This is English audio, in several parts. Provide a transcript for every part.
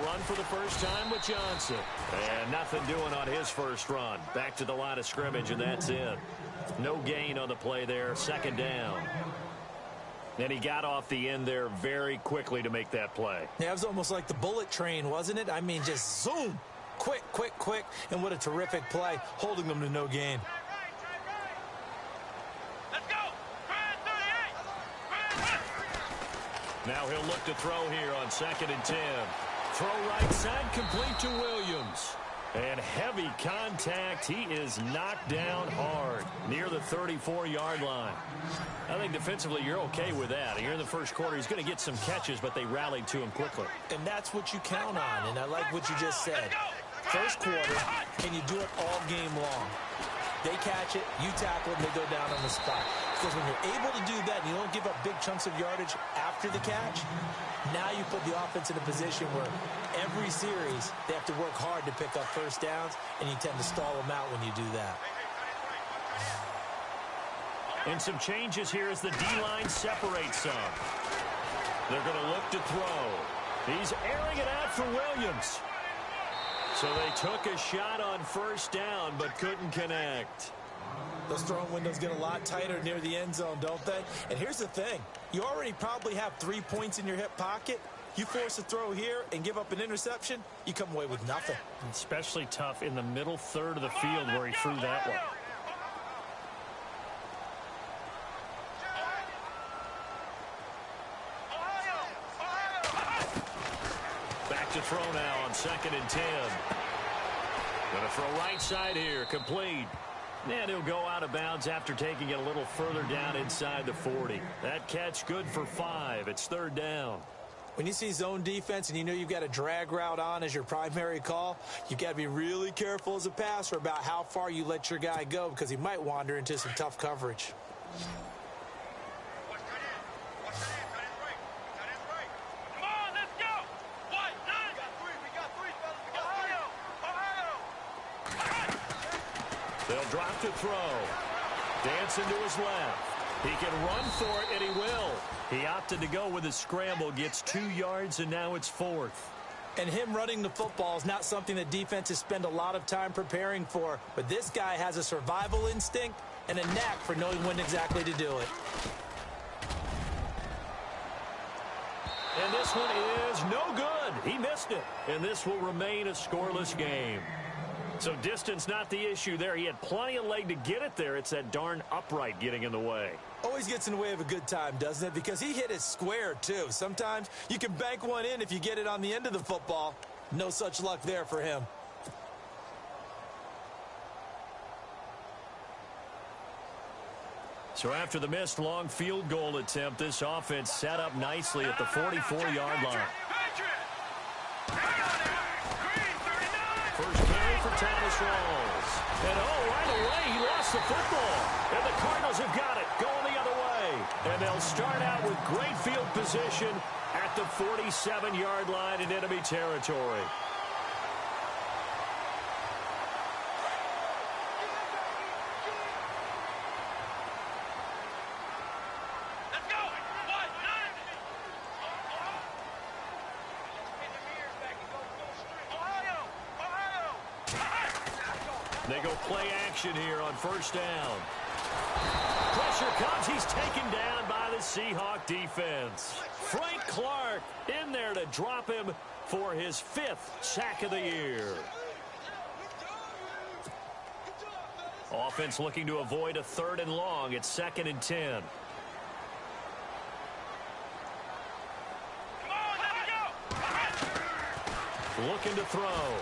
run for the first time with Johnson. And nothing doing on his first run. Back to the line of scrimmage, and that's it. No gain on the play there, second down. And he got off the end there very quickly to make that play. Yeah, it was almost like the bullet train, wasn't it? I mean, just zoom. Quick, quick, quick. And what a terrific play, holding them to no gain. Let's go. Now he'll look to throw here on 2nd and 10. Throw right side, complete to Williams. And heavy contact. He is knocked down hard near the 34-yard line. I think defensively you're okay with that. Here in the first quarter, he's going to get some catches, but they rallied to him quickly. And that's what you count on, and I like what you just said. First quarter, can you do it all game long? They catch it, you tackle it, and they go down on the spot. Because when you're able to do that and you don't give up big chunks of yardage after the catch, now you put the offense in a position where every series they have to work hard to pick up first downs, and you tend to stall them out when you do that. And some changes here as the D-line separates some. They're going to look to throw. He's airing it out for Williams. So they took a shot on first down, but couldn't connect. Those throwing windows get a lot tighter near the end zone, don't they? And here's the thing. You already probably have 3 points in your hip pocket. You force a throw here and give up an interception, you come away with nothing. Especially tough in the middle third of the field where he threw that one. Back to throw now on 2nd and 10. Going to throw right side here, complete. And he'll go out of bounds after taking it a little further down inside the 40. That catch good for 5. It's 3rd down. When you see zone defense and you know you've got a drag route on as your primary call, you've got to be really careful as a passer about how far you let your guy go because he might wander into some tough coverage. They'll drop to throw. Dancing to his left. He can run for it, and he will. He opted to go with a scramble, gets 2 yards, and now it's 4th. And him running the football is not something that defenses spend a lot of time preparing for. But this guy has a survival instinct and a knack for knowing when exactly to do it. And this one is no good. He missed it. And this will remain a scoreless game. So distance not the issue there. He had plenty of leg to get it there. It's that darn upright getting in the way. Always gets in the way of a good time, doesn't it? Because he hit it square, too. Sometimes you can bank one in if you get it on the end of the football. No such luck there for him. So after the missed long field goal attempt, this offense set up nicely at the 44-yard line. First carry for Thomas Rawls. And right away, he lost the football. And the Cardinals have got it, going the other way. And they'll start out with great field position at the 47-yard line in enemy territory. They go play action here on first down. Pressure comes. He's taken down by the Seahawk defense. Frank Clark in there to drop him for his 5th sack of the year. Offense looking to avoid a 3rd and long. It's 2nd and 10. Looking to throw.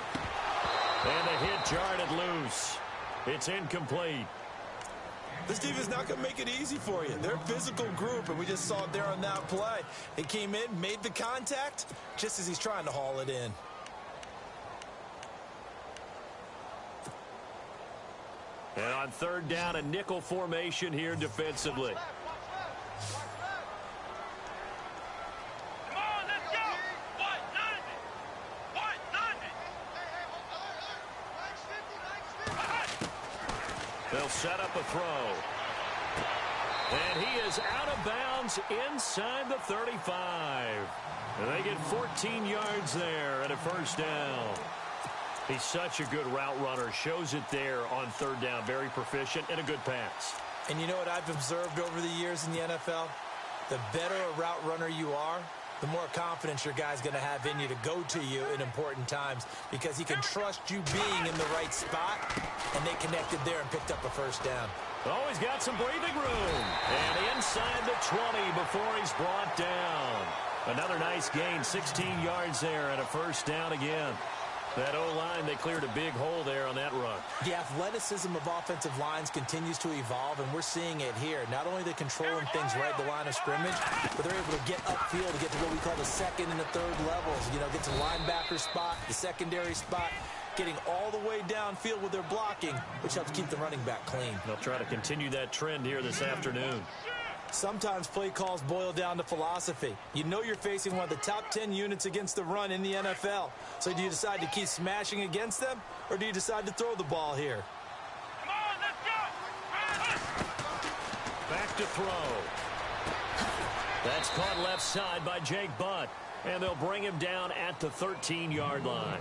And the hit jarred it loose. It's incomplete. This defense is not going to make it easy for you. They're a physical group, and we just saw it there on that play. They came in, made the contact, just as he's trying to haul it in. And on 3rd down, a nickel formation here defensively. They'll set up a throw. And he is out of bounds inside the 35. And they get 14 yards there and a first down. He's such a good route runner. Shows it there on third down. Very proficient and a good pass. And you know what I've observed over the years in the NFL? The better a route runner you are, the more confidence your guy's going to have in you to go to you in important times because he can trust you being in the right spot, and they connected there and picked up a first down. Oh, he's got some breathing room. And inside the 20 before he's brought down. Another nice gain, 16 yards there and a first down again. That O-line, they cleared a big hole there on that run. The athleticism of offensive lines continues to evolve, and we're seeing it here. Not only are they controlling things right at the line of scrimmage, but they're able to get upfield to get to what we call the second and the third levels. You know, get to the linebacker spot, the secondary spot, getting all the way downfield with their blocking, which helps keep the running back clean. They'll try to continue that trend here this afternoon. Sometimes play calls boil down to philosophy. You know you're facing one of the top 10 units against the run in the NFL. So do you decide to keep smashing against them, or do you decide to throw the ball here? Come on, let's go! Back to throw. That's caught left side by Jake Butt. And they'll bring him down at the 13-yard line.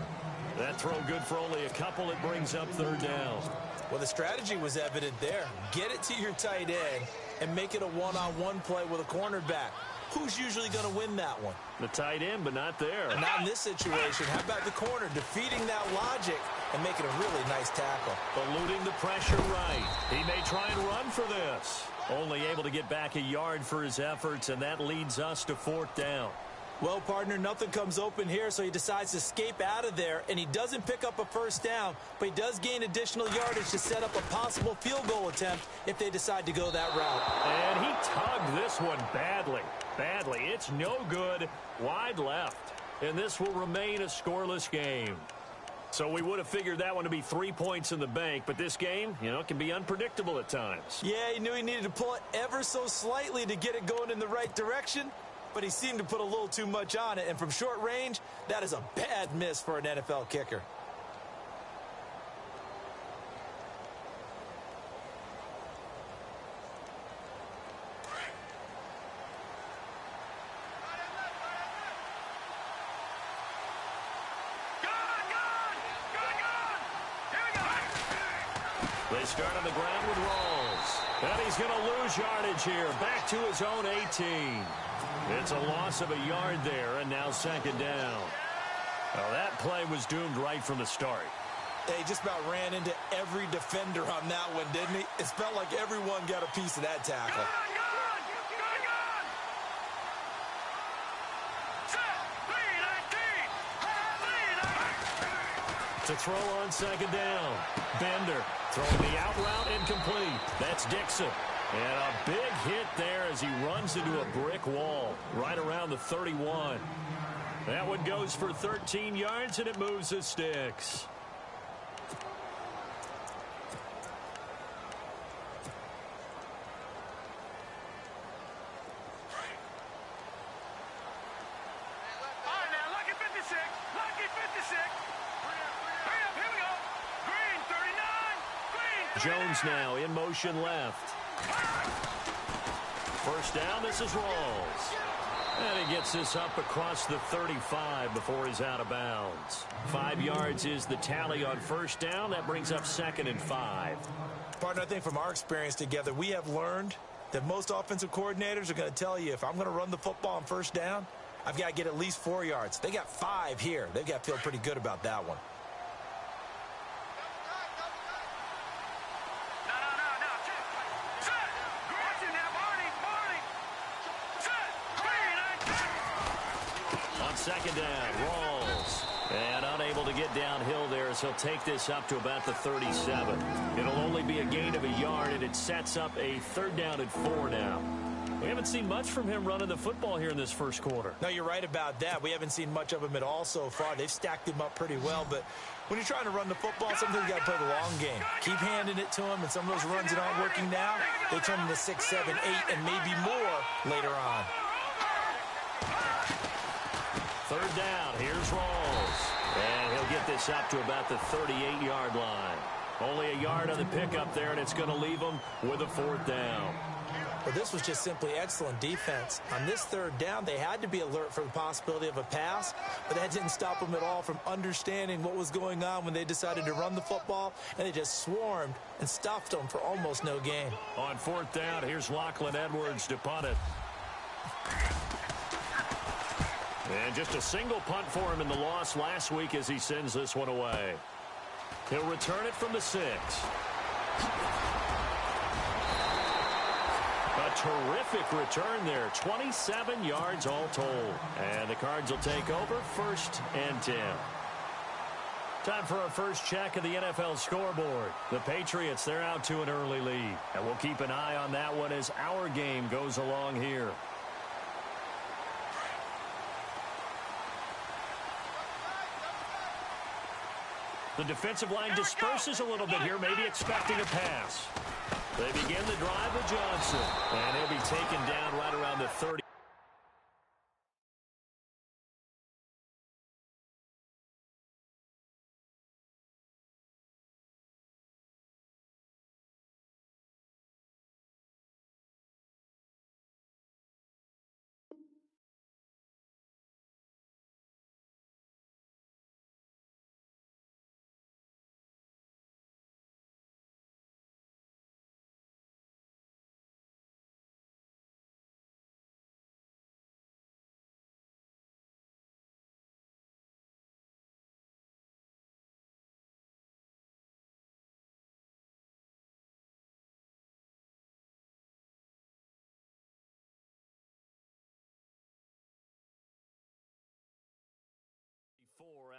That throw good for only a couple. It brings up third down. Well, the strategy was evident there. Get it to your tight end and make it a one-on-one play with a cornerback. Who's usually going to win that one? The tight end, but not there. Not in this situation. How about the corner defeating that logic and making a really nice tackle? Eluding the pressure right. He may try and run for this. Only able to get back a yard for his efforts, and that leads us to fourth down. Well, partner, nothing comes open here, so he decides to escape out of there, and he doesn't pick up a first down, but he does gain additional yardage to set up a possible field goal attempt if they decide to go that route. And he tugged this one badly. It's no good. Wide left. And this will remain a scoreless game. So we would have figured that one to be 3 points in the bank, but this game, you know, can be unpredictable at times. Yeah, he knew he needed to pull it ever so slightly to get it going in the right direction, but he seemed to put a little too much on it, and from short range, that is a bad miss for an NFL kicker. They start on the ground with Rawls. And he's going to lose yardage here. Back to his own 18. It's a loss of a yard there, and now second down. Well, that play was doomed right from the start. He just about ran into every defender on that one, didn't he? It felt like everyone got a piece of that tackle. To throw on second down. Bender throwing the out route incomplete. That's Dixon. And a big hit there as he runs into a brick wall right around the 31. That one goes for 13 yards, and it moves the sticks. Jones now in motion left. First down, this is Rawls. And he gets this up across the 35 before he's out of bounds. 5 yards is the tally on first down. That brings up second and 5. Partner, I think from our experience together, we have learned that most offensive coordinators are going to tell you, if I'm going to run the football on first down, I've got to get at least 4 yards. They got 5 here. They've got to feel pretty good about that one. Second down, Rawls. And unable to get downhill there as he'll take this up to about the 37. It'll only be a gain of a yard, and it sets up a third down and 4 now. We haven't seen much from him running the football here in this first quarter. No, you're right about that. We haven't seen much of him at all so far. They've stacked him up pretty well, but when you're trying to run the football, sometimes you got to play the long game. Keep handing it to him, and some of those runs that aren't working now, they turn into 6, 7, 8, and maybe more later on. Third down, here's Rawls. And he'll get this up to about the 38-yard line. Only a yard on the pickup there, and it's going to leave him with a fourth down. Well, this was just simply excellent defense. On this third down, they had to be alert for the possibility of a pass, but that didn't stop them at all from understanding what was going on when they decided to run the football, and they just swarmed and stuffed them for almost no gain. On fourth down, here's Lachlan Edwards to punt it. And just a single punt for him in the loss last week as he sends this one away. He'll return it from the 6. A terrific return there. 27 yards all told. And the Cards will take over 1st and 10. Time for our first check of the NFL scoreboard. The Patriots, they're out to an early lead. And we'll keep an eye on that one as our game goes along here. The defensive line disperses a little bit here, maybe expecting a pass. They begin the drive with Johnson, and he'll be taken down right around the 30.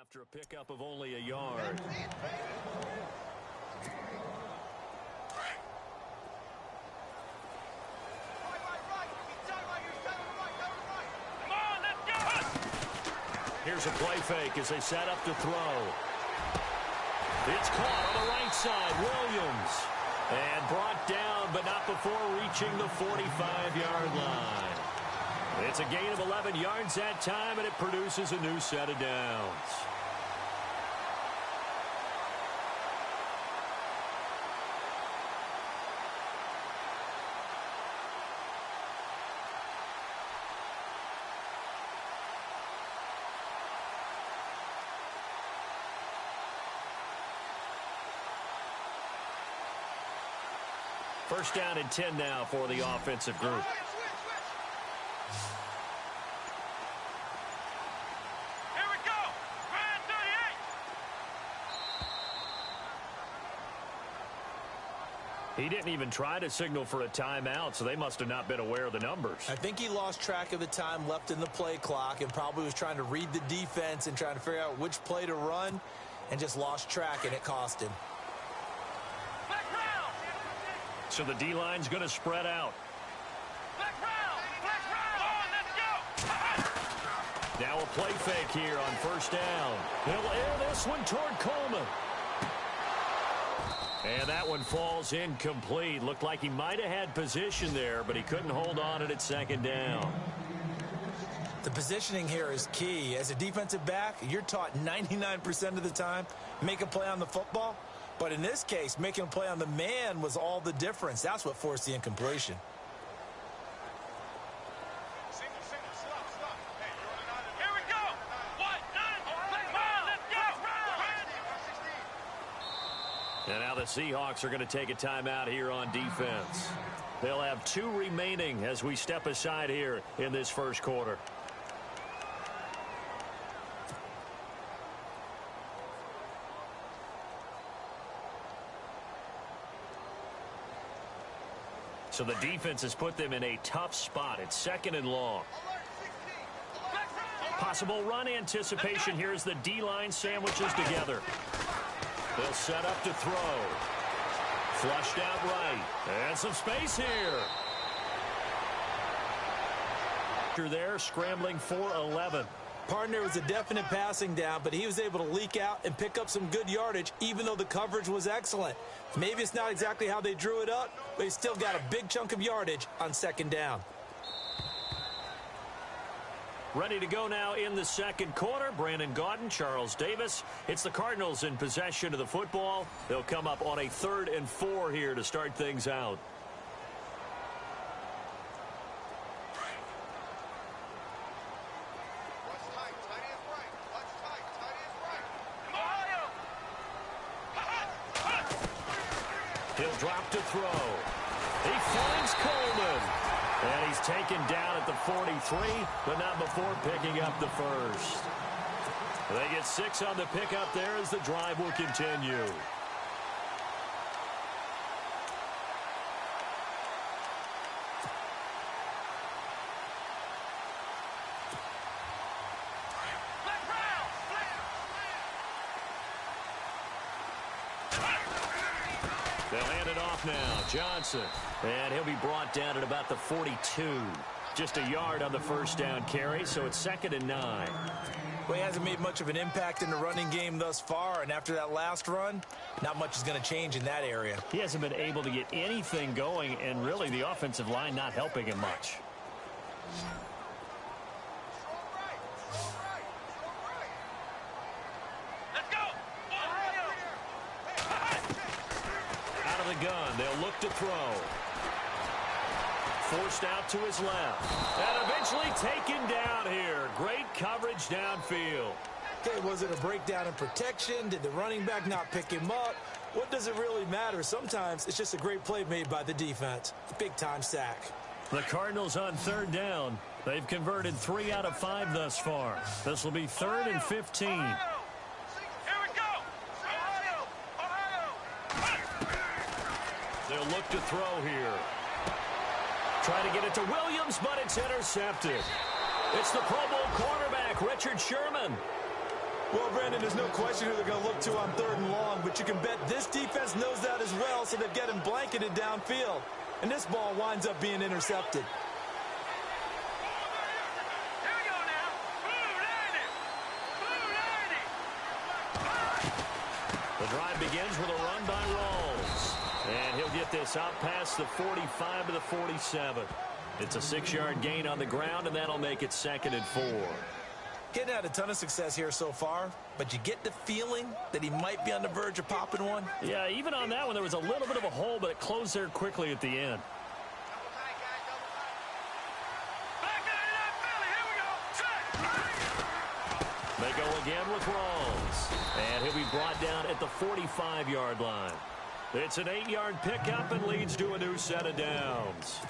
After a pickup of only a yard. Come on, let's go! Here's a play fake as they set up to throw. It's caught on the right side. Williams. And brought down, but not before reaching the 45-yard line. It's a gain of 11 yards that time, and it produces a new set of downs. First down and 10 now for the offensive group. Here we go! Ryan 38! He didn't even try to signal for a timeout, so they must have not been aware of the numbers. I think he lost track of the time left in the play clock and probably was trying to read the defense and trying to figure out which play to run and just lost track, and it cost him. So the D-line's going to spread out. Black round! Come on, let's go! Now a play fake here on first down. He'll air this one toward Coleman. And that one falls incomplete. Looked like he might have had position there, but he couldn't hold on at second down. The positioning here is key. As a defensive back, you're taught 99% of the time, make a play on the football. But in this case, making a play on the man was all the difference. That's what forced the incompletion. Here we go! What? Come on, let's go! And now the Seahawks are going to take a timeout here on defense. They'll have 2 remaining as we step aside here in this first quarter. So the defense has put them in a tough spot. It's second and long. Possible run anticipation here as the D-line sandwiches together. They'll set up to throw. Flushed out right. And some space here. There, scrambling for 11. Partner was a definite passing down, but he was able to leak out and pick up some good yardage, even though the coverage was excellent. Maybe it's not exactly how they drew it up, but he still got a big chunk of yardage on second down. Ready to go now in the second quarter. Brandon Gaudin, Charles Davis. It's the Cardinals in possession of the football. They'll come up on a 3rd and 4 here to start things out. He'll drop to throw. He finds Coleman. And he's taken down at the 43, but not before picking up the first. They get 6 on the pickup there as the drive will continue. They'll hand it off now. Johnson. And he'll be brought down at about the 42. Just a yard on the first down carry, so it's 2nd and 9. Well, he hasn't made much of an impact in the running game thus far, and after that last run, not much is going to change in that area. He hasn't been able to get anything going, and really the offensive line not helping him much. Gun. They'll look to throw. Forced out to his left. And eventually taken down here. Great coverage downfield. Okay, was it a breakdown in protection? Did the running back not pick him up? What does it really matter? Sometimes it's just a great play made by the defense. Big-time sack. The Cardinals on 3rd down. They've converted 3 out of 5 thus far. This will be 3rd and 15. They'll look to throw here. Trying to get it to Williams, but it's intercepted. It's the Pro Bowl quarterback, Richard Sherman. Well, Brandon, there's no question who they're going to look to on 3rd and long, but you can bet this defense knows that as well, so they've got him blanketed downfield. And this ball winds up being intercepted. The drive begins with a run by Rawls. And he'll get this out past the 45 to the 47. It's a 6-yard gain on the ground, and that'll make it 2nd and 4. Getting had a ton of success here so far, but you get the feeling that he might be on the verge of popping one. Yeah, even on that one, there was a little bit of a hole, but it closed there quickly at the end. They go again with Rawls. And he'll be brought down at the 45-yard line. It's an 8-yard pickup and leads to a new set of downs.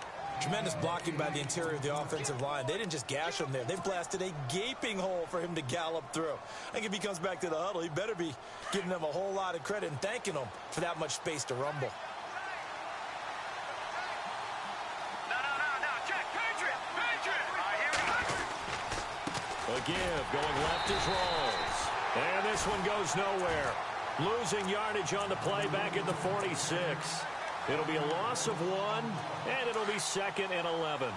Tremendous blocking by the interior of the offensive line. They didn't just gash him there. They blasted a gaping hole for him to gallop through. I think if he comes back to the huddle, he better be giving them a whole lot of credit and thanking them for that much space to rumble. A give going left is Rawls. And this one goes nowhere. Losing yardage on the play back at the 46. It'll be a loss of 1, and it'll be 2nd and 11.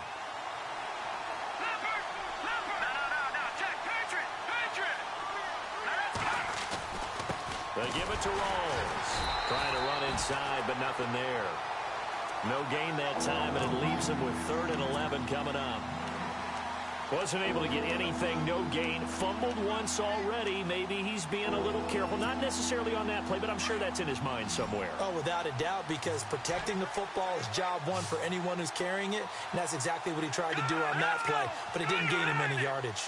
They give it to Rawls. Trying to run inside, but nothing there. No gain that time, and it leaves him with 3rd and 11 coming up. Wasn't able to get anything, no gain. Fumbled once already. Maybe he's being a little careful. Not necessarily on that play, but I'm sure that's in his mind somewhere. Oh, without a doubt, because protecting the football is job 1 for anyone who's carrying it, and that's exactly what he tried to do on that play, but it didn't gain him any yardage.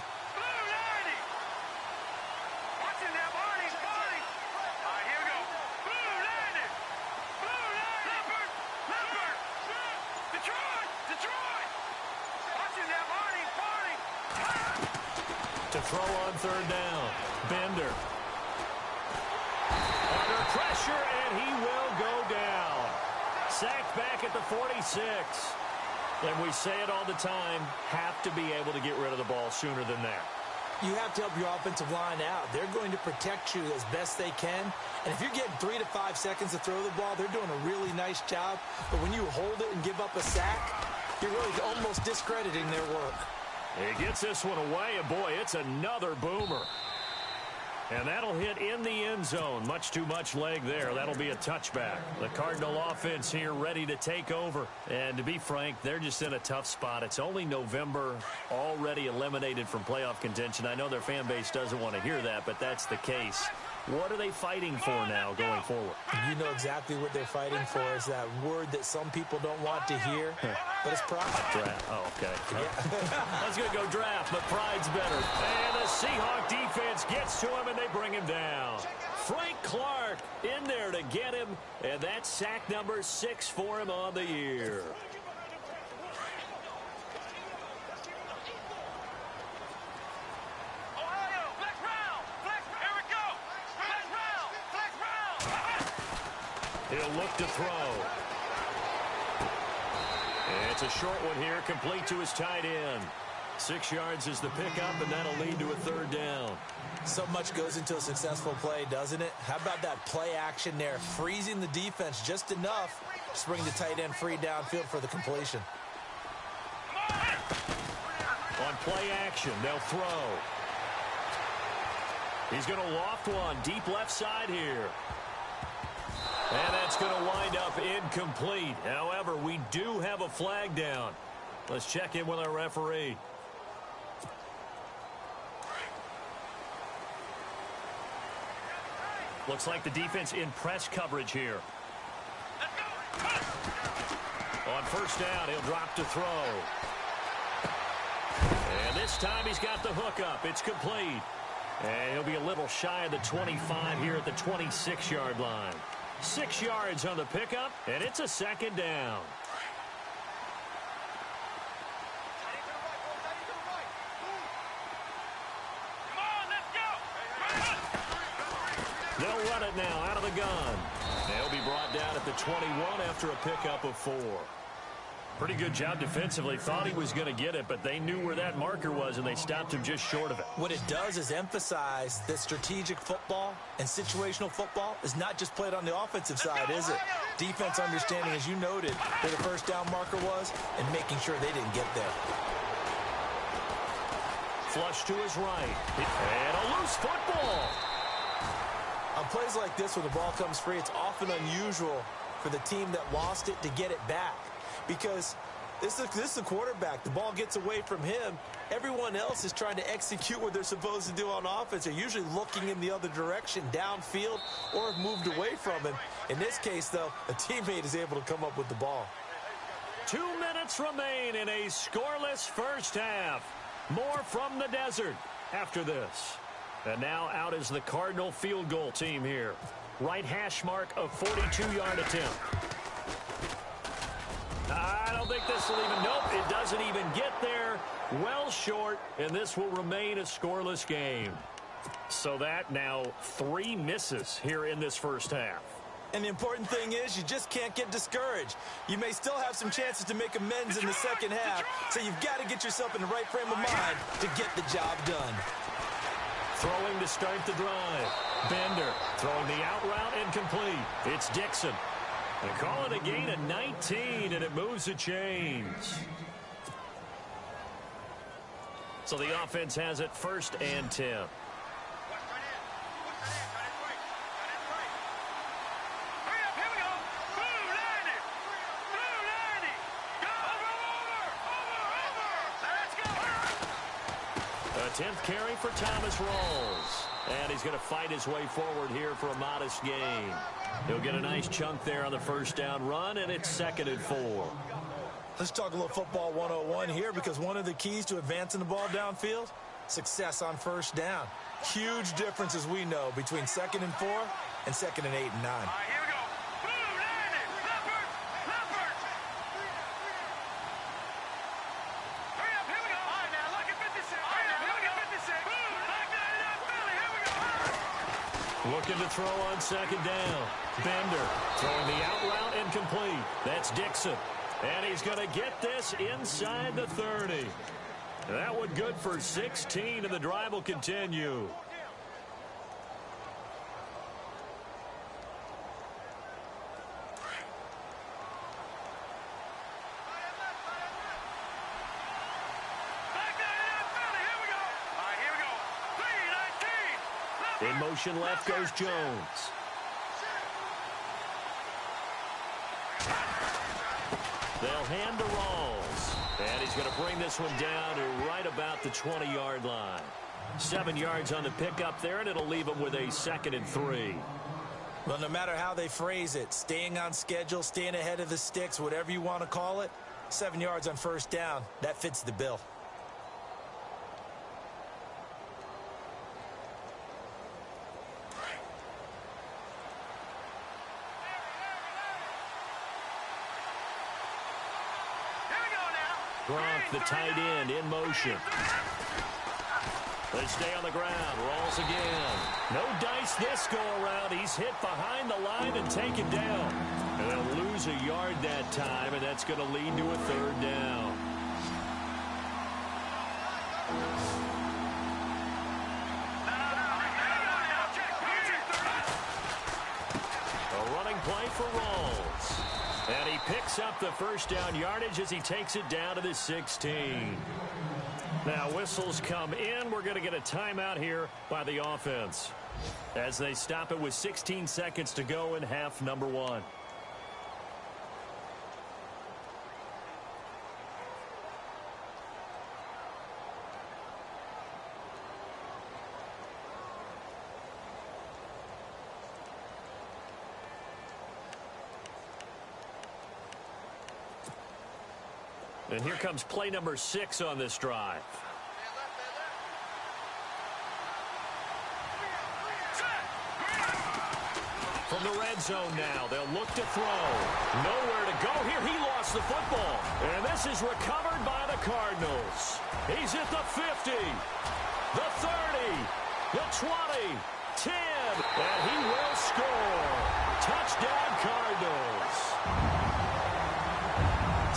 To throw on 3rd down. Bender. Under pressure, and he will go down. Sacked back at the 46. And we say it all the time, have to be able to get rid of the ball sooner than that. You have to help your offensive line out. They're going to protect you as best they can. And if you're getting 3 to 5 seconds to throw the ball, they're doing a really nice job. But when you hold it and give up a sack, you're really almost discrediting their work. He gets this one away, and boy, it's another boomer. And that'll hit in the end zone. Much too much leg there. That'll be a touchback. The Cardinal offense here ready to take over. And to be frank, they're just in a tough spot. It's only November, already eliminated from playoff contention. I know their fan base doesn't want to hear that, but that's the case. What are they fighting for now going forward? You know exactly what they're fighting for is that word that some people don't want to hear, but it's pride. Draft. Oh, okay. Yeah. I was going to go draft, but pride's better. And the Seahawk defense gets to him, and they bring him down. Frank Clark in there to get him. and that's sack number 6 for him on the year. He'll look to throw. It's a short one here, complete to his tight end. 6 yards is the pickup, and that'll lead to a third down. So much goes into a successful play, doesn't it? How about that play action there? Freezing the defense just enough to bring the tight end free downfield for the completion. On play action, they'll throw. He's going to loft one deep left side here. And that's going to wind up incomplete. However, we do have a flag down. Let's check in with our referee. Looks like the defense in press coverage here. On first down, he'll drop to throw. And this time he's got the hook up. It's complete. And he'll be a little shy of the 25 here at the 26-yard line. 6 yards on the pickup, and it's a second down. They'll run it now out of the gun. They'll be brought down at the 21 after a pickup of 4. Pretty good job defensively. Thought he was going to get it, but they knew where that marker was, and they stopped him just short of it. What it does is emphasize that strategic football and situational football is not just played on the offensive side, is it? Defense understanding, as you noted, where the first down marker was and making sure they didn't get there. Flush to his right. And a loose football. On plays like this, when the ball comes free, it's often unusual for the team that lost it to get it back. Because this is the quarterback. The ball gets away from him. Everyone else is trying to execute what they're supposed to do on offense. They're usually looking in the other direction, downfield, or have moved away from him. In this case, though, a teammate is able to come up with the ball. 2 minutes remain in a scoreless first half. More from the desert after this. And now out is the Cardinal field goal team here. Right hash mark of 42-yard attempt. I don't think this will even, nope, it doesn't even get there. Well short, and this will remain a scoreless game. So that now 3 misses here in this first half. And the important thing is you just can't get discouraged. You may still have some chances to make amends in the second half, so you've got to get yourself in the right frame of mind to get the job done. Throwing to start the drive. Bender throwing the out route incomplete. It's Dixon. They call it a gain of 19, and it moves the chains. So the offense has it 1st and 10. A 10th carry for Thomas Rawls. And he's going to fight his way forward here for a modest gain. He'll get a nice chunk there on the first down run, and it's 2nd and 4. Let's talk a little football 101 here, because one of the keys to advancing the ball downfield, success on first down. Huge difference, as we know, between 2nd and 4 and 2nd and 8 and 9. Looking to throw on 2nd down. Bender throwing the out route incomplete. That's Dixon. And he's going to get this inside the 30. That one good for 16, and the drive will continue. In motion left goes Jones. They'll hand to Rawls. And he's going to bring this one down to right about the 20-yard line. 7 yards on the pickup there, and it'll leave him with a 2nd and 3. Well, no matter how they phrase it, staying on schedule, staying ahead of the sticks, whatever you want to call it, 7 yards on first down, that fits the bill. Gronk, the tight end, in motion. They stay on the ground. Rolls again. No dice this go-around. He's hit behind the line and taken down. And they'll lose a yard that time, and that's going to lead to a third down. A running play for Rawls. And he picks up the first down yardage as he takes it down to the 16. Now whistles come in. We're going to get a timeout here by the offense as they stop it with 16 seconds to go in half number 1. And here comes play number 6 on this drive. From the red zone now, they'll look to throw. Nowhere to go here. He lost the football. And this is recovered by the Cardinals. He's at the 50, the 30, the 20, 10, and he will score. Touchdown, Cardinals.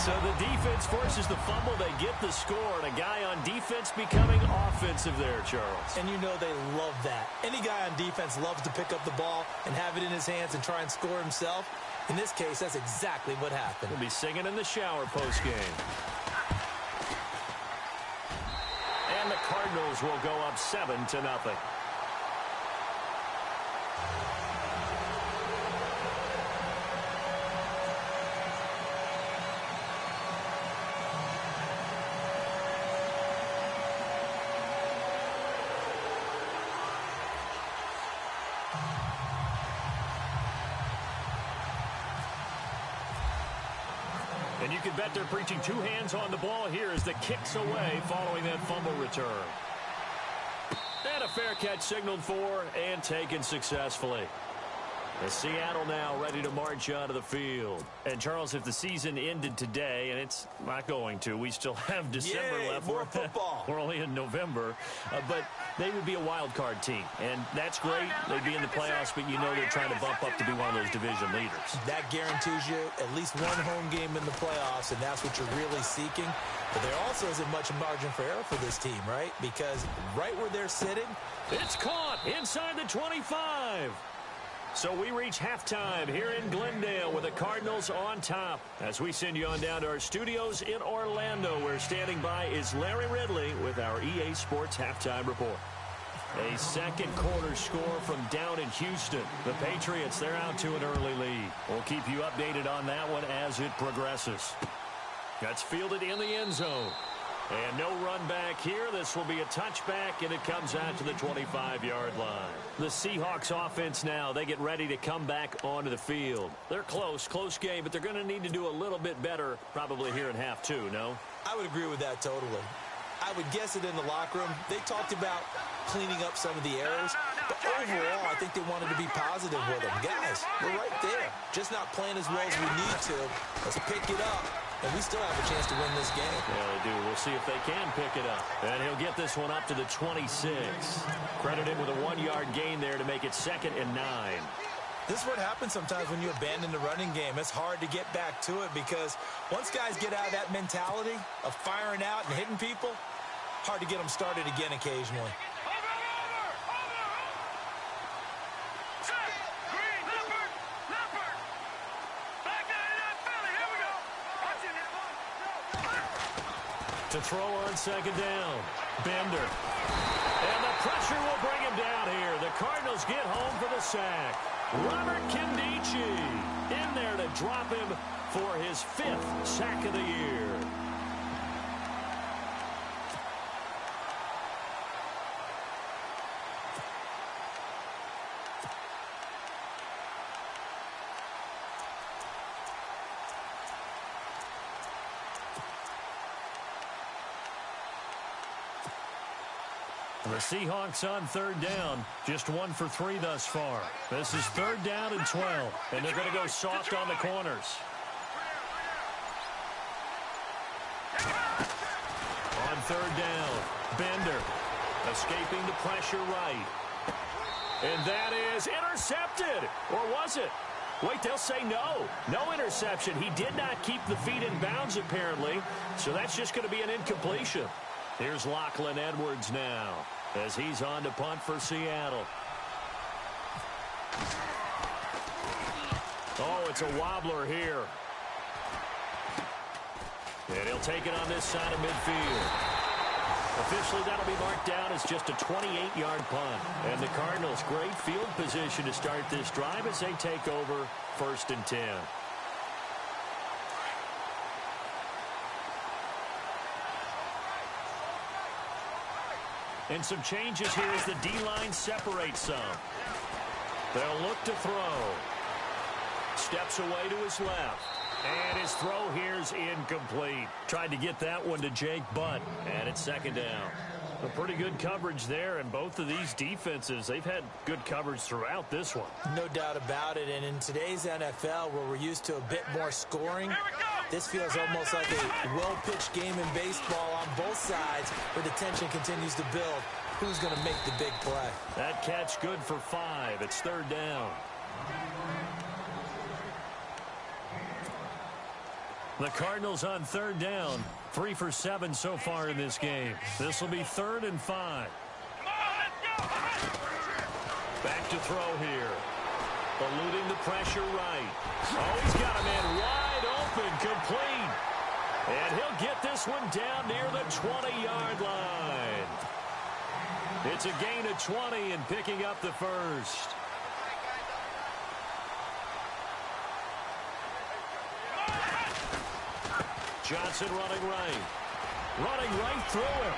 So the defense forces the fumble. They get the score, and a guy on defense becoming offensive there, Charles. And you know they love that. Any guy on defense loves to pick up the ball and have it in his hands and try and score himself. In this case, that's exactly what happened. He'll be singing in the shower postgame. And the Cardinals will go up 7-0. And you can bet they're preaching 2 hands on the ball here as the kick's away following that fumble return. And a fair catch signaled for and taken successfully. As Seattle now ready to march onto the field. And, Charles, if the season ended today, and it's not going to, we still have December left. More football. We're only in November. But they would be a wild card team. And that's great. They'd be in the playoffs, but you know they're trying to bump up to be one of those division leaders. That guarantees you at least one home game in the playoffs, and that's what you're really seeking. But there also isn't much margin for error for this team, right? Because right where they're sitting, it's caught inside the 25. So we reach halftime here in Glendale with the Cardinals on top. As we send you on down to our studios in Orlando, where standing by is Larry Ridley with our EA Sports Halftime Report. A second quarter score from down in Houston. The Patriots, they're out to an early lead. We'll keep you updated on that one as it progresses. That's fielded in the end zone. And no run back here. This will be a touchback, and it comes out to the 25-yard line. The Seahawks offense now, they get ready to come back onto the field. They're close game, but they're going to need to do a little bit better probably here in half 2, no? I would agree with that totally. I would guess it in the locker room. They talked about cleaning up some of the errors, but overall, I think they wanted to be positive with them. Guys, we're right there. Just not playing as well as we need to. Let's pick it up. And we still have a chance to win this game. Yeah, they do. We'll see if they can pick it up. And he'll get this one up to the 26. Credit him with a 1-yard gain there to make it 2nd and 9. This is what happens sometimes when you abandon the running game. It's hard to get back to it because once guys get out of that mentality of firing out and hitting people, hard to get them started again occasionally. To throw on 2nd down. Bender. And the pressure will bring him down here. The Cardinals get home for the sack. Robert Kindici in there to drop him for his 5th sack of the year. The Seahawks on 3rd down, just 1 for 3 thus far. This is 3rd down and 12, and they're going to go soft on the corners. third down. Bender escaping the pressure right. And that is intercepted. Or was it? Wait, they'll say no. No interception. He did not keep the feet in bounds, apparently. So that's just going to be an incompletion. Here's Lachlan Edwards now as he's on to punt for Seattle. Oh, it's a wobbler here. And he'll take it on this side of midfield. Officially, that'll be marked down as just a 28-yard punt. And the Cardinals, great field position to start this drive as they take over 1st and 10. And some changes here as the D-line separates some. They'll look to throw. Steps away to his left. And his throw here is incomplete. Tried to get that one to Jake Butt. And it's 2nd down. A pretty good coverage there, and both of these defenses, they've had good coverage throughout this one. No doubt about it. And in today's NFL, where we're used to a bit more scoring, this feels almost like a well-pitched game in baseball on both sides where the tension continues to build. Who's going to make the big play? That catch good for 5. It's 3rd down. The Cardinals on 3rd down, 3 for 7 so far in this game. This will be 3rd and 5. Back to throw here. Eluding the pressure right. Oh, he's got a man wide open, complete. And he'll get this one down near the 20-yard line. It's a gain of 20 and picking up the first. Johnson running right through him.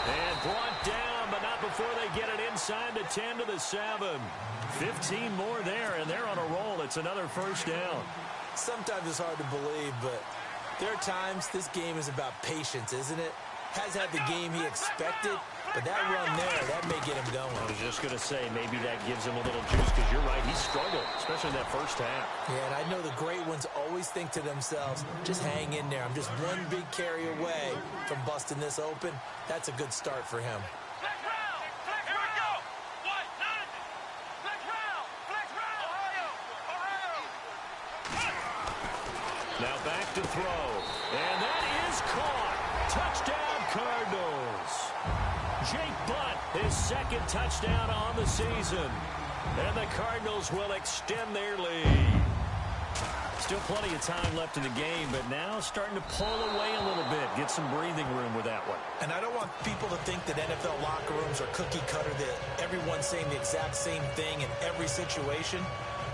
And brought down, but not before they get it inside the 10 to the 7. 15 more there, and they're on a roll. It's another 1st down. Sometimes it's hard to believe, but there are times this game is about patience, isn't it? Has had the game he expected, but that run there, that may get him going. I was just going to say, maybe that gives him a little juice, because you're right, he struggled, especially in that first half. Yeah, and I know the great ones always think to themselves, just hang in there. I'm just one big carry away from busting this open. That's a good start for him. Now back to throw. And that is caught. Touchdown, Cardinals. Jake Butt, his 2nd touchdown on the season. And the Cardinals will extend their lead. Still plenty of time left in the game, but now starting to pull away a little bit. Get some breathing room with that one. And I don't want people to think that NFL locker rooms are cookie cutter, that everyone's saying the exact same thing in every situation.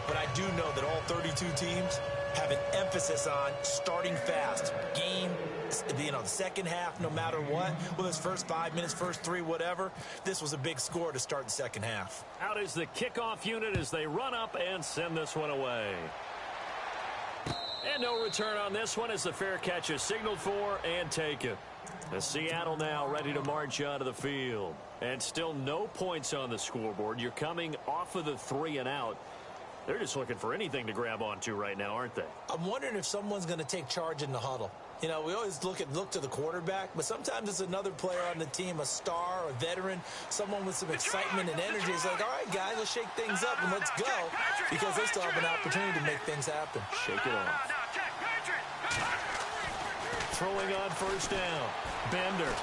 But I do know that all 32 teams have an emphasis on starting fast. Game, the second half, no matter what. Whether it's first 5 minutes, first 3, whatever. This was a big score to start the second half. Out is the kickoff unit as they run up and send this one away. And no return on this one as the fair catch is signaled for and taken. The Seattle now ready to march onto the field. And still no points on the scoreboard. You're coming off of the 3 and out. They're just looking for anything to grab onto right now, aren't they? I'm wondering if someone's going to take charge in the huddle. You know, we always look to the quarterback, but sometimes it's another player on the team, a star, a veteran, someone with some excitement and energy. It's like, all right, guys, let's shake things up and let's go, because they still have an opportunity to make things happen. Shake it off. Throwing on 1st down. Bender.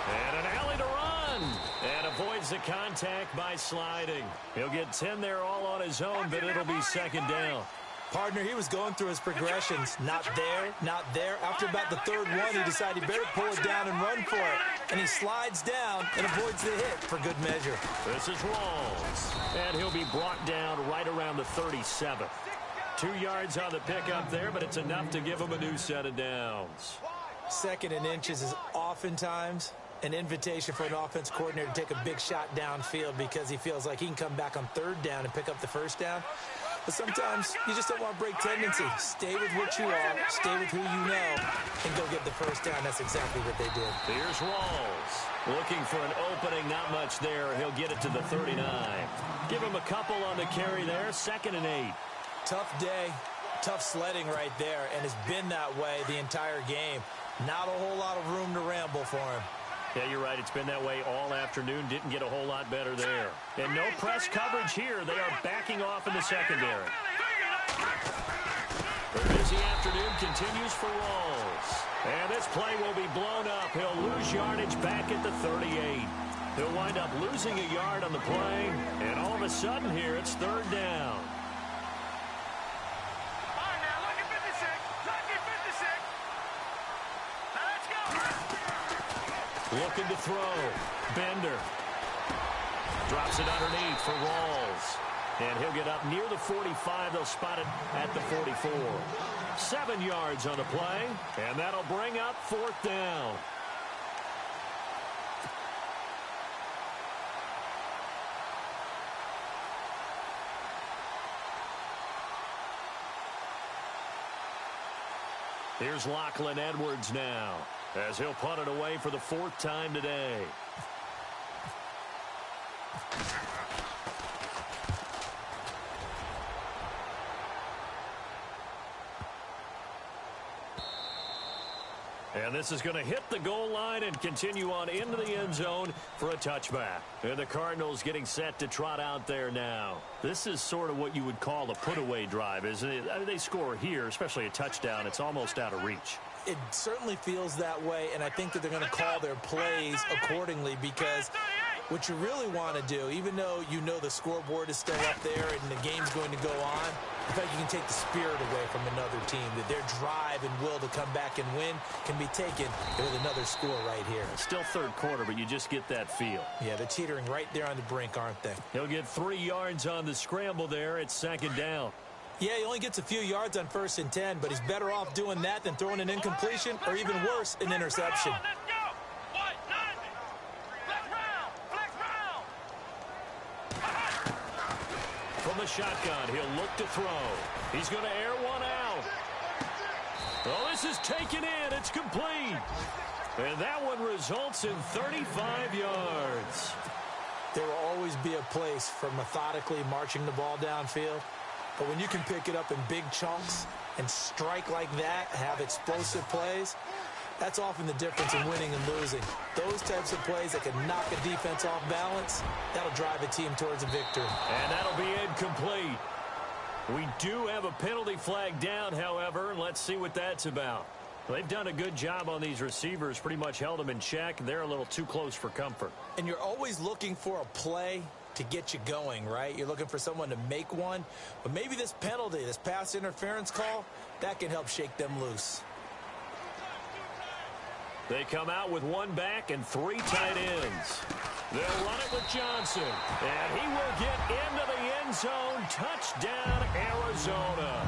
And an alley to run. And avoids the contact by sliding. He'll get 10 there all on his own, but it'll be 2nd down. Partner, he was going through his progressions. Not there, not there. After about the 3rd one, he decided he better pull it down and run for it. And he slides down and avoids the hit for good measure. This is Rawls. And he'll be brought down right around the 37. 2 yards on the pickup there, but it's enough to give him a new set of downs. 2nd and inches is oftentimes an invitation for an offense coordinator to take a big shot downfield because he feels like he can come back on 3rd down and pick up the 1st down. But sometimes you just don't want to break tendency. Stay with what you are, stay with who you know, and go get the 1st down. That's exactly what they did. Here's Rawls. Looking for an opening, not much there. He'll get it to the 39. Give him a couple on the carry there, 2nd and 8. Tough day, tough sledding right there, and it's been that way the entire game. Not a whole lot of room to ramble for him. Yeah, you're right. It's been that way all afternoon. Didn't get a whole lot better there. And no press coverage here. They are backing off in the secondary. The busy afternoon continues for Rawls. And this play will be blown up. He'll lose yardage back at the 38. He'll wind up losing a yard on the play. And all of a sudden here, it's third down. Looking to throw. Bender. Drops it underneath for Rawls. And he'll get up near the 45. They'll spot it at the 44. 7 yards on the play. And that'll bring up fourth down. Here's Lachlan Edwards now, as he'll punt it away for the 4th time today. And this is going to hit the goal line and continue on into the end zone for a touchback. And the Cardinals getting set to trot out there now. This is sort of what you would call a put-away drive, isn't it? I mean, they score here, especially a touchdown. It's almost out of reach. It certainly feels that way, and I think that they're going to call their plays accordingly, because what you really want to do, even though you know the scoreboard is still up there and the game's going to go on, in fact, you can take the spirit away from another team, that their drive and will to come back and win can be taken with another score right here. It's still third quarter, but you just get that feel. Yeah, they're teetering right there on the brink, aren't they? He'll get 3 yards on the scramble there. It's second down. Yeah, he only gets a few yards on 1st and 10, but he's better off doing that than throwing an incompletion or even worse, an interception. From the shotgun, he'll look to throw. He's going to air one out. Oh, this is taken in. It's complete. And that one results in 35 yards. There will always be a place for methodically marching the ball downfield. But when you can pick it up in big chunks and strike like that, have explosive plays, that's often the difference in winning and losing. Those types of plays that can knock a defense off balance, that'll drive a team towards a victory. And that'll be incomplete. We do have a penalty flag down, however, and let's see what that's about. They've done a good job on these receivers, pretty much held them in check, and they're a little too close for comfort. And you're always looking for a play to get you going, right? You're looking for someone to make one. But maybe this penalty, this pass interference call, that can help shake them loose. They come out with 1 back and 3 tight ends. They'll run it with Johnson. And he will get into the end zone. Touchdown, Arizona.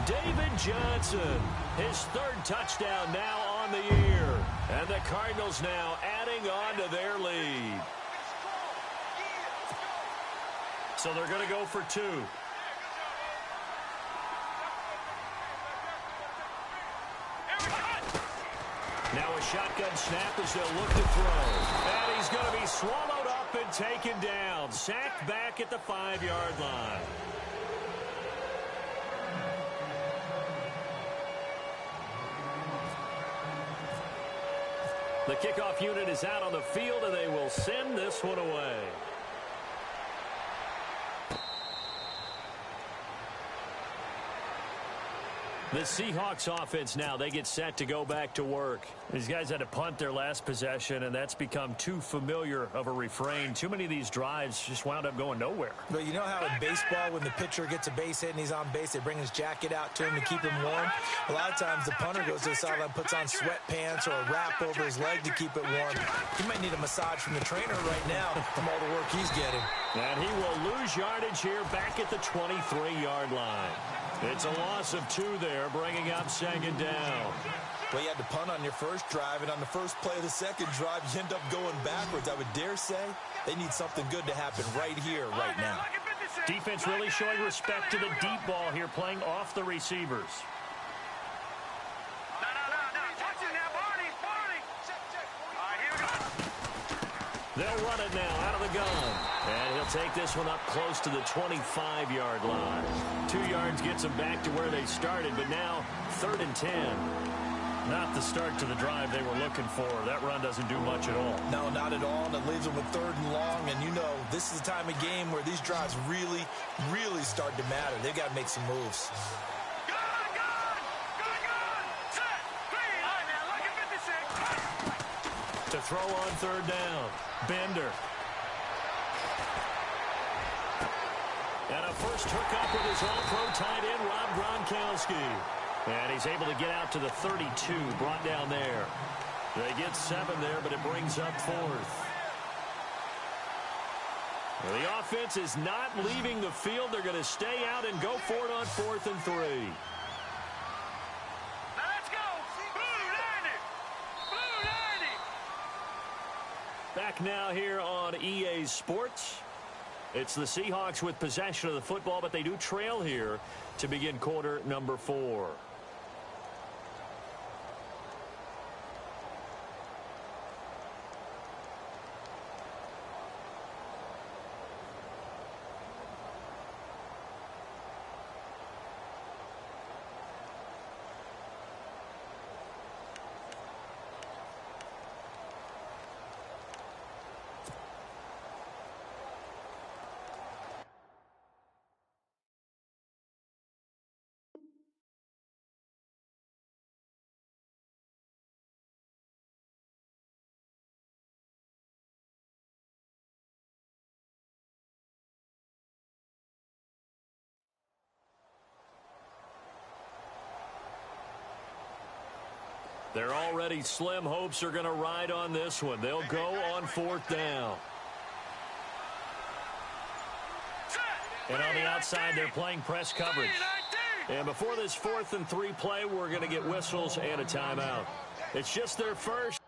David Johnson, his 3rd touchdown now on the year. And the Cardinals now adding on to their lead. So they're going to go for 2. Now a shotgun snap as they'll look to throw. And he's going to be swallowed up and taken down. Sacked back at the 5-yard line. The kickoff unit is out on the field, and they will send this one away. The Seahawks offense now, they get set to go back to work. These guys had to punt their last possession, and that's become too familiar of a refrain. Too many of these drives just wound up going nowhere. But you know how in baseball, when the pitcher gets a base hit and he's on base, they bring his jacket out to him to keep him warm? A lot of times the punter goes to the sideline, puts on sweatpants or a wrap over his leg to keep it warm. He might need a massage from the trainer right now from all the work he's getting. And he will lose yardage here back at the 23-yard line. It's a loss of 2 there, bringing up second down. Well, you had to punt on your first drive, and on the first play of the second drive, you end up going backwards. I would dare say they need something good to happen right here, right now. Defense really showing respect to the deep ball here, playing off the receivers. They'll run it now out of the gun. And he'll take this one up close to the 25-yard line. 2 yards gets them back to where they started, but now 3rd and 10. Not the start to the drive they were looking for. That run doesn't do much at all. No, not at all, and it leaves them with 3rd and long, and you know this is the time of game where these drives really, really start to matter. They've got to make some moves. To throw on 3rd down, Bender. And a first hookup with his all-pro tight end, Rob Gronkowski. And he's able to get out to the 32, brought down there. They get 7 there, but it brings up 4th. Well, the offense is not leaving the field. They're going to stay out and go for it on 4th and 3. Let's go! Blue 90! Blue 90! Back now here on EA Sports. It's the Seahawks with possession of the football, but they do trail here to begin quarter number 4. Their already slim hopes are going to ride on this one. They'll go on 4th down. And on the outside, they're playing press coverage. And before this 4th and 3 play, we're going to get whistles and a timeout. It's just their first.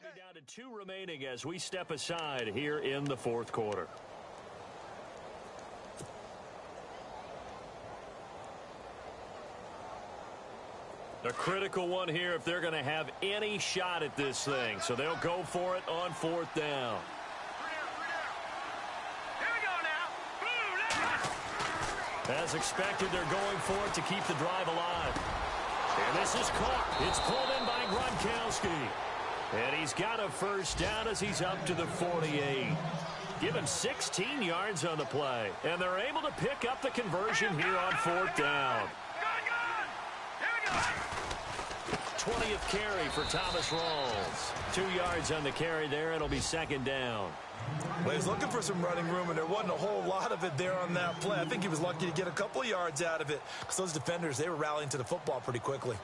They'll be down to 2 remaining as we step aside here in the 4th quarter. A critical one here if they're going to have any shot at this thing. So they'll go for it on 4th down. Here we go now. As expected, they're going for it to keep the drive alive. And this is caught. It's pulled in by Gronkowski. And he's got a first down as he's up to the 48. Given 16 yards on the play. And they're able to pick up the conversion here on 4th down. 20th carry for Thomas Rawls. 2 yards on the carry there. It'll be 2nd down. Well, he's looking for some running room, and there wasn't a whole lot of it there on that play. I think he was lucky to get a couple of yards out of it because those defenders, they were rallying to the football pretty quickly.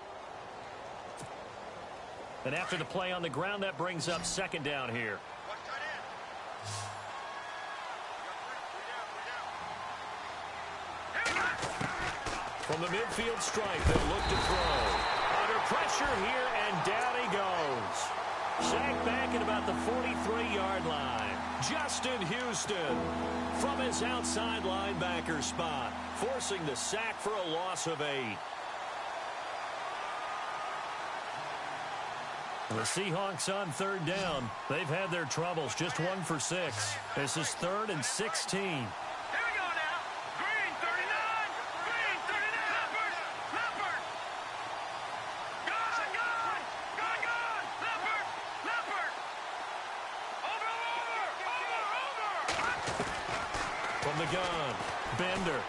And after the play on the ground, that brings up 2nd down here. From the midfield stripe, they look to throw. Under pressure here, and down he goes. Sacked back at about the 43-yard line. Justin Houston from his outside linebacker spot, forcing the sack for a loss of 8. The Seahawks on 3rd down. They've had their troubles, just 1 for 6. This is 3rd and 16. Here we go now. Green 39. Green 39. Leopard. Gone. Leopard. Over. From the gun, Bender.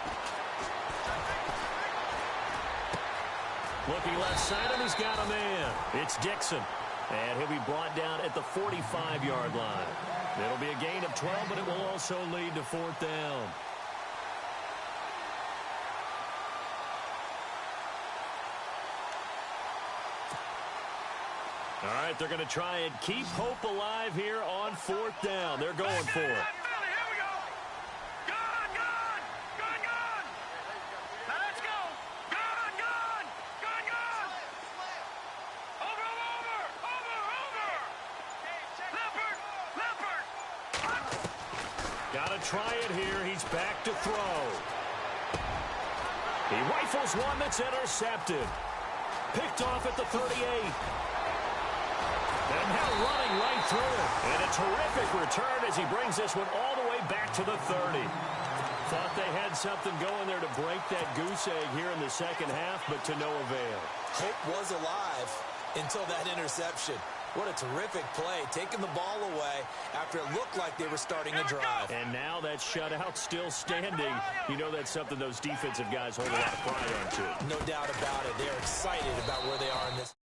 Looking left side, and he's got a man. It's Dixon. And he'll be brought down at the 45-yard line. It'll be a gain of 12, but it will also lead to 4th down. All right, they're going to try and keep hope alive here on 4th down. They're going for it. Got to try it here. He's back to throw. He rifles one that's intercepted. Picked off at the 38. And now running right through it. And a terrific return as he brings this one all the way back to the 30. Thought they had something going there to break that goose egg here in the second half, but to no avail. Hope was alive until that interception. What a terrific play, taking the ball away after it looked like they were starting a drive. And now that shutout still standing. You know that's something those defensive guys hold a lot of pride on, too. No doubt about it. They're excited about where they are in this.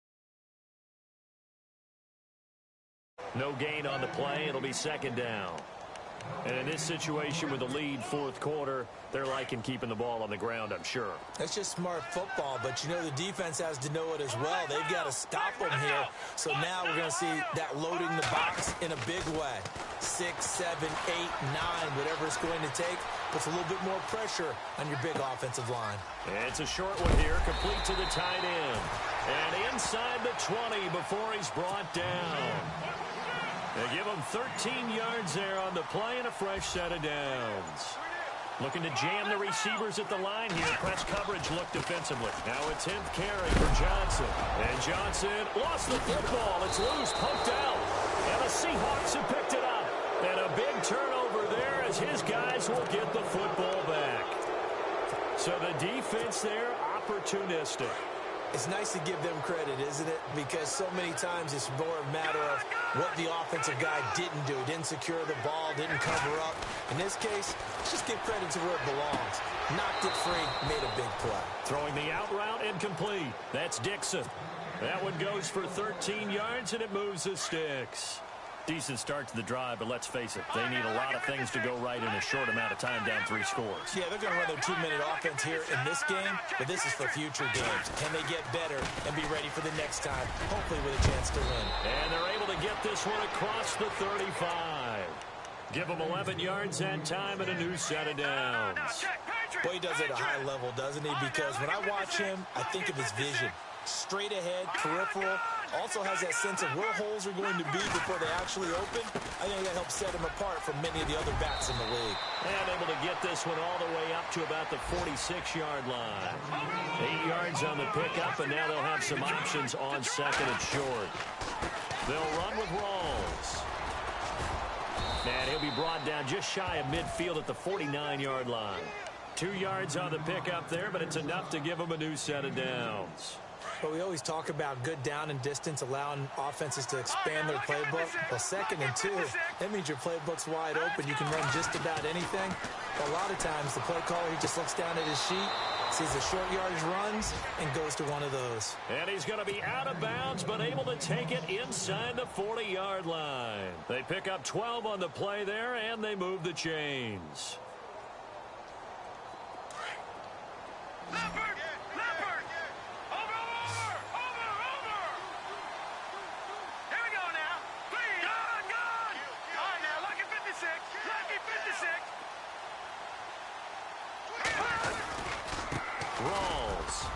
No gain on the play. It'll be second down. And in this situation with the lead fourth quarter, they're liking keeping the ball on the ground, I'm sure. That's just smart football, but you know the defense has to know it as well. They've got to stop them here. So now we're going to see that loading the box in a big way. 6, 7, 8, 9, whatever it's going to take, puts a little bit more pressure on your big offensive line. And it's a short one here, complete to the tight end. And inside the 20 before he's brought down. They give him 13 yards there on the play and a fresh set of downs. Looking to jam the receivers at the line here. Press coverage look defensively. Now a 10th carry for Johnson. And Johnson lost the football. It's loose, poked out. And the Seahawks have picked it up. And a big turnover there as his guys will get the football back. So the defense there, opportunistic. It's nice to give them credit, isn't it? Because so many times it's more a matter of what the offensive guy didn't do. Didn't secure the ball, didn't cover up. In this case, let's just give credit to where it belongs. Knocked it free, made a big play. Throwing the out route incomplete. That's Dixon. That one goes for 13 yards, and it moves the sticks. Decent start to the drive, but let's face it, they need a lot of things to go right in a short amount of time down 3 scores. Yeah, they're going to run their 2-minute offense here in this game, but this is for future games. Can they get better and be ready for the next time, hopefully with a chance to win? And they're able to get this one across the 35. Give them 11 yards and time and a new set of downs. Boy, he does it at a high level, doesn't he? Because when I watch him, I think of his vision. Straight ahead, peripheral, also has that sense of where holes are going to be before they actually open. I think that helps set him apart from many of the other backs in the league. And able to get this one all the way up to about the 46-yard line. 8 yards on the pickup, and now they'll have some options on second and short. They'll run with Rawls. And he'll be brought down just shy of midfield at the 49-yard line. 2 yards on the pickup there, but it's enough to give them a new set of downs. But we always talk about good down and distance, allowing offenses to expand their playbook. Well, 2nd and 2, that means your playbook's wide open. You can run just about anything. But a lot of times, the play caller, he just looks down at his sheet, sees the short yardage runs, and goes to one of those. And he's going to be out of bounds, but able to take it inside the 40-yard line. They pick up 12 on the play there, and they move the chains. Rawls.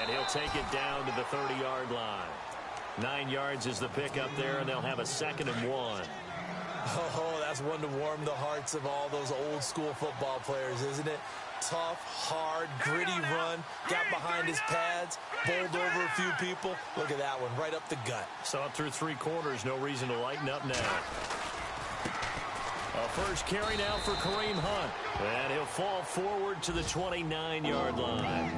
And he'll take it down to the 30-yard line. 9 yards is the pickup there, and they'll have a 2nd and 1. Oh, that's one to warm the hearts of all those old-school football players, isn't it? Tough, hard, gritty run, got behind his pads, bowled over a few people. Look at that one, right up the gut. Saw it through 3 quarters, no reason to lighten up now. A first carry now for Kareem Hunt. And he'll fall forward to the 29-yard line.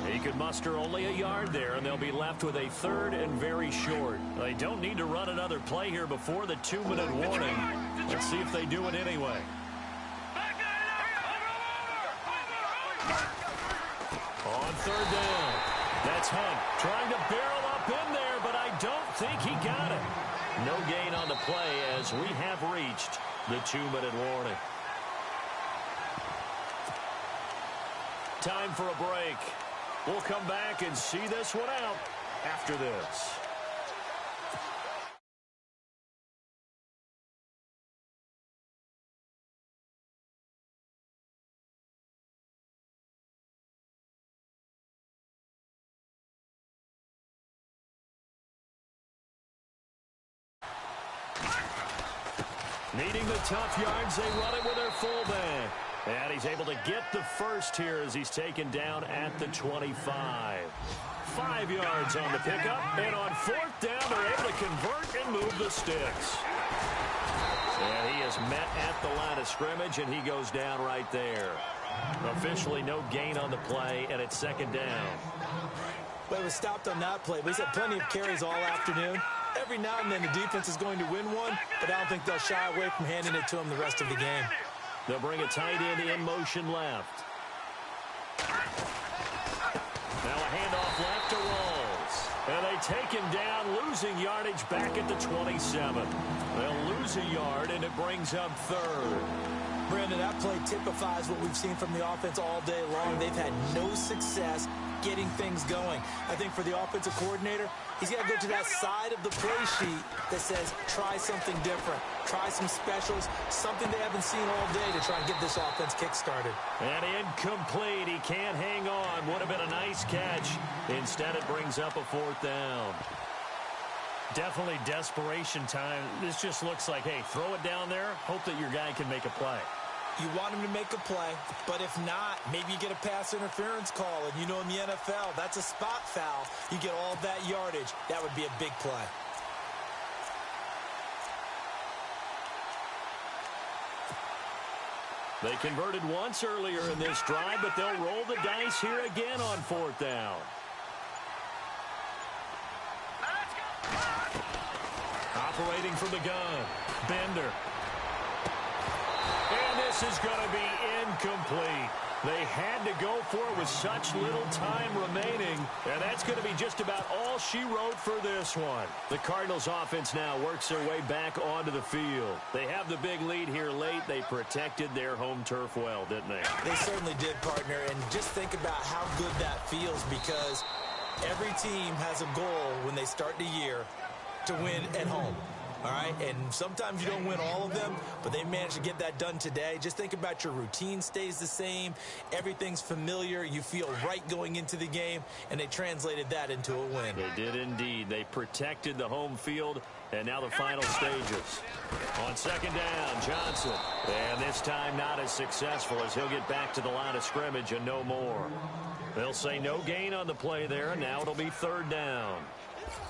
He could muster only a yard there, and they'll be left with a 3rd and very short. They don't need to run another play here before the 2-minute warning. Let's see if they do it anyway. On 3rd down. That's Hunt trying to barrel up in there, but I don't think he got it. No gain on the play as we have reached the 2-minute warning. Time for a break. We'll come back and see this one out after this. Needing the tough yards, they run it with their fullback. And he's able to get the first here as he's taken down at the 25. 5 yards on the pickup, and on 4th down, they're able to convert and move the sticks. And he is met at the line of scrimmage, and he goes down right there. Officially no gain on the play, and it's 2nd down. Well, it was stopped on that play. He's had plenty of carries all afternoon. Every now and then the defense is going to win one, but I don't think they'll shy away from handing it to him the rest of the game. They'll bring a tight end in motion left. Now a handoff left to Walls. And they take him down, losing yardage back at the 27. They'll lose a yard, and it brings up 3rd. Brandon, that play typifies what we've seen from the offense all day long. They've had no success getting things going. I think for the offensive coordinator, he's got to go to that side of the play sheet that says, try something different. Try some specials, something they haven't seen all day to try and get this offense kick-started. And incomplete. He can't hang on. Would have been a nice catch. Instead, it brings up a 4th down. Definitely desperation time. This just looks like, hey, throw it down there, hope that your guy can make a play. You want him to make a play, but if not, maybe you get a pass interference call, and you know in the NFL, that's a spot foul. You get all that yardage. That would be a big play. They converted once earlier in this drive, but they'll roll the dice here again on 4th down. Operating from the gun, Bender. And this is going to be incomplete. They had to go for it with such little time remaining, and that's going to be just about all she wrote for this one. The Cardinals offense now works their way back onto the field. They have the big lead here late. They protected their home turf well, didn't they? They certainly did, partner, and just think about how good that feels, because every team has a goal when they start the year to win at home. All right, and sometimes you don't win all of them, but they managed to get that done today. Just think about your routine stays the same. Everything's familiar. You feel right going into the game, and they translated that into a win. They did indeed. They protected the home field, and now the final stages. On 2nd down, Johnson. And this time not as successful as he'll get back to the line of scrimmage and no more. They'll say no gain on the play there, and now it'll be 3rd down.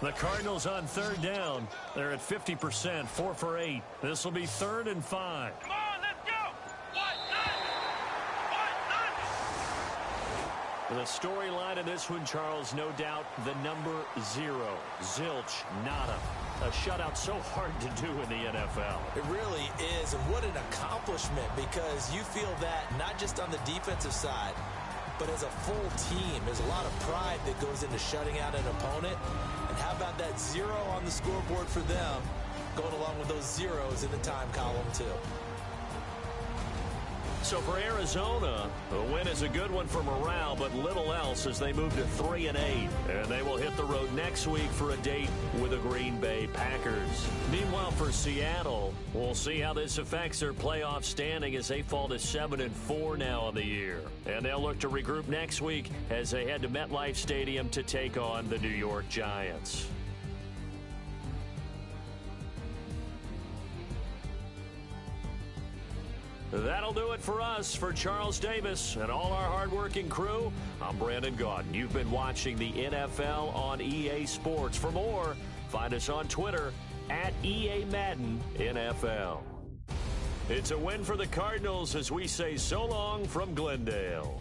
The Cardinals on 3rd down. They're at 50%, 4 for 8. This will be 3rd and 5. Come on, let's go. The storyline in this one, Charles, no doubt the number 0. Zilch, nada. A shutout so hard to do in the NFL. It really is, and what an accomplishment, because you feel that not just on the defensive side, but as a full team. There's a lot of pride that goes into shutting out an opponent. And how about that 0 on the scoreboard for them, going along with those zeros in the time column, too. So for Arizona, the win is a good one for morale, but little else as they move to 3 and 8. And they will hit the road next week for a date with the Green Bay Packers. Meanwhile, for Seattle, we'll see how this affects their playoff standing as they fall to 7 and 4 now on the year. And they'll look to regroup next week as they head to MetLife Stadium to take on the New York Giants. That'll do it for us. For Charles Davis and all our hardworking crew, I'm Brandon Gaudin. You've been watching the NFL on EA Sports. For more, find us on Twitter at EA Madden NFL. It's a win for the Cardinals as we say so long from Glendale.